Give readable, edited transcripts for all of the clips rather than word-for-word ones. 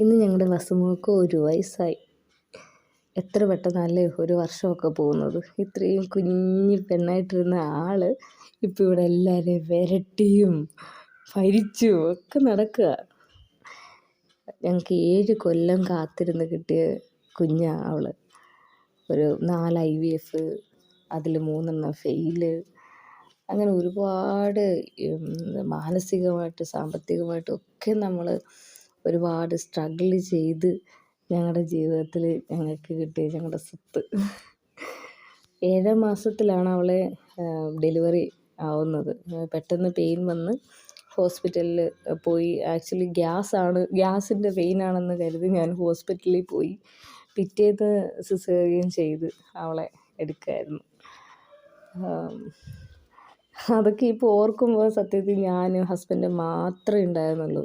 ഇന്ന് ഞങ്ങളുടെ വസുമോൾക്ക് 1 വയസ്സായി. എത്ര പെട്ടെന്നല്ലേ ഒരു വർഷമൊക്കെ പോകുന്നത്. ഇത്രയും കുഞ്ഞു പെണ്ണായിട്ടിരുന്ന ആൾ ഇപ്പോൾ ഇവിടെ എല്ലാവരെയും വിരട്ടിയും ഭരിച്ചും ഒക്കെ നടക്കുക. ഞങ്ങൾക്ക് 7 കൊല്ലം കാത്തിരുന്ന് കിട്ടിയ കുഞ്ഞാണ് അവൾ. ഒരു 4 IVF, അതിൽ 3 ഫെയില്. അങ്ങനെ ഒരുപാട് മാനസികമായിട്ട് സാമ്പത്തികമായിട്ടും ഒക്കെ നമ്മൾ ഒരുപാട് സ്ട്രഗിൾ ചെയ്ത് ഞങ്ങളുടെ ജീവിതത്തിൽ ഞങ്ങൾക്ക് കിട്ടിയ ഞങ്ങളുടെ സ്വത്ത്. 7ാം മാസത്തിലാണ് അവളെ ഡെലിവറി ആവുന്നത്. പെട്ടെന്ന് പെയിൻ വന്ന് ഹോസ്പിറ്റലിൽ പോയി. ആക്ച്വലി ഗ്യാസിൻ്റെ പെയിനാണെന്ന് കരുതി ഞാൻ ഹോസ്പിറ്റലിൽ പോയി. പിറ്റേന്ന് സിസേറിയൻ ചെയ്ത് അവളെ എടുക്കുമായിരുന്നു. അതൊക്കെ ഇപ്പോൾ ഓർക്കുമ്പോൾ സത്യത്തിൽ ഞാനും ഹസ്ബൻഡും മാത്രമേ ഉണ്ടായിരുന്നുള്ളൂ.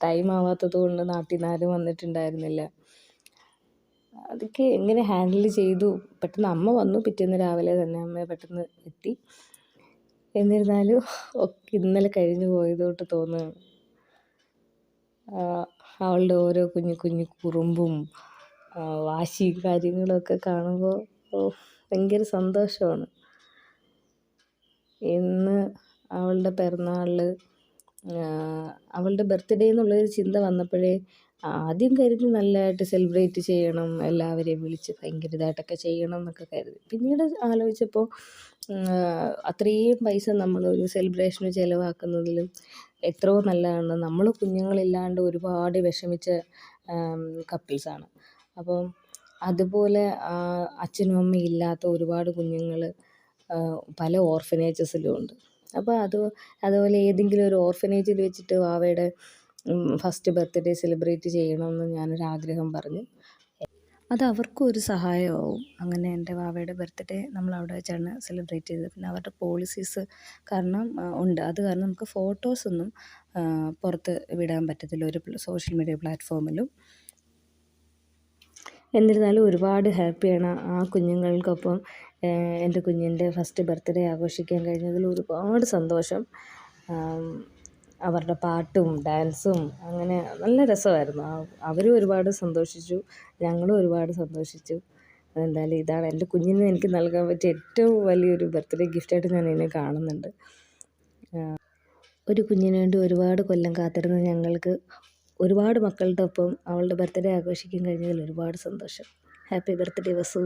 ടൈം ആവാത്തത് കൊണ്ട് നാട്ടിൽ നിന്ന് ആരും വന്നിട്ടുണ്ടായിരുന്നില്ല. അതൊക്കെ എങ്ങനെ ഹാൻഡിൽ ചെയ്തു. പെട്ടെന്ന് അമ്മ വന്നു. പിറ്റേന്ന് രാവിലെ തന്നെ അമ്മ പെട്ടെന്ന് എത്തി. എന്നിരുന്നാലും ഇന്നലെ കഴിഞ്ഞു പോയതോട്ട് തോന്നുകയാണ്. അവളുടെ ഓരോ കുഞ്ഞു കുഞ്ഞു കുറുമ്പും വാശിയും കാര്യങ്ങളൊക്കെ കാണുമ്പോൾ ഭയങ്കര സന്തോഷമാണ്. ഇന്ന് അവളുടെ പിറന്നാളിൽ അവളുടെ ബർത്ത്ഡേ എന്നുള്ളൊരു ചിന്ത വന്നപ്പോഴേ ആദ്യം കരുതി നല്ലതായിട്ട് സെലിബ്രേറ്റ് ചെയ്യണം, എല്ലാവരെയും വിളിച്ച് ഭയങ്കര ഇതായിട്ടൊക്കെ ചെയ്യണം എന്നൊക്കെ കരുതി. പിന്നീട് ആലോചിച്ചപ്പോൾ അത്രയും പൈസ നമ്മളൊരു സെലിബ്രേഷന് ചിലവാക്കുന്നതിലും എത്രയോ നല്ലതാണ്. നമ്മൾ കുഞ്ഞുങ്ങളില്ലാണ്ട് ഒരുപാട് വിഷമിച്ച കപ്പിൾസാണ്. അപ്പം അതുപോലെ അച്ഛനും അമ്മയും ഇല്ലാത്ത ഒരുപാട് കുഞ്ഞുങ്ങൾ പല ഓർഫനേജസിലും ഉണ്ട്. അപ്പോൾ അതുപോലെ ഏതെങ്കിലും ഒരു ഓർഫനേജിൽ വെച്ചിട്ട് വാവയുടെ ഫസ്റ്റ് ബർത്ത്ഡേ സെലിബ്രേറ്റ് ചെയ്യണമെന്ന് ഞാനൊരാഗ്രഹം പറഞ്ഞു. അത് അവർക്കും ഒരു സഹായമാവും. അങ്ങനെ എൻ്റെ വാവയുടെ ബർത്ത്ഡേ നമ്മൾ അവിടെ വെച്ചാണ് സെലിബ്രേറ്റ് ചെയ്തത്. പിന്നെ അവരുടെ പോളിസീസ് കാരണം ഉണ്ട്. അത് കാരണം നമുക്ക് ഫോട്ടോസൊന്നും പുറത്ത് വിടാൻ പറ്റത്തില്ല ഒരു സോഷ്യൽ മീഡിയ പ്ലാറ്റ്ഫോമിലും. എന്നിരുന്നാലും ഒരുപാട് ഹാപ്പിയാണ്. ആ കുഞ്ഞുങ്ങൾക്കൊപ്പം എൻ്റെ കുഞ്ഞിൻ്റെ ഫസ്റ്റ് ബർത്ത്ഡേ ആഘോഷിക്കാൻ കഴിഞ്ഞതിൽ ഒരുപാട് സന്തോഷം. അവരുടെ പാട്ടും ഡാൻസും അങ്ങനെ നല്ല രസമായിരുന്നു. അവരും ഒരുപാട് സന്തോഷിച്ചു, ഞങ്ങളും ഒരുപാട് സന്തോഷിച്ചു. എന്തായാലും ഇതാണ് എൻ്റെ കുഞ്ഞിന് എനിക്ക് നൽകാൻ പറ്റിയ ഏറ്റവും വലിയൊരു ബർത്ത്ഡേ ഗിഫ്റ്റായിട്ട് ഞാൻ ഇതിനെ കാണുന്നുണ്ട്. ഒരു കുഞ്ഞിന് വേണ്ടി ഒരുപാട് കൊല്ലം കാത്തിരുന്ന ഞങ്ങൾക്ക് ഒരുപാട് മക്കളുടെ ഒപ്പം അവളുടെ ബർത്ത്ഡേ ആഘോഷിക്കാൻ കഴിഞ്ഞതിൽ ഒരുപാട് സന്തോഷം. ഹാപ്പി ബർത്ത്ഡേ വസു.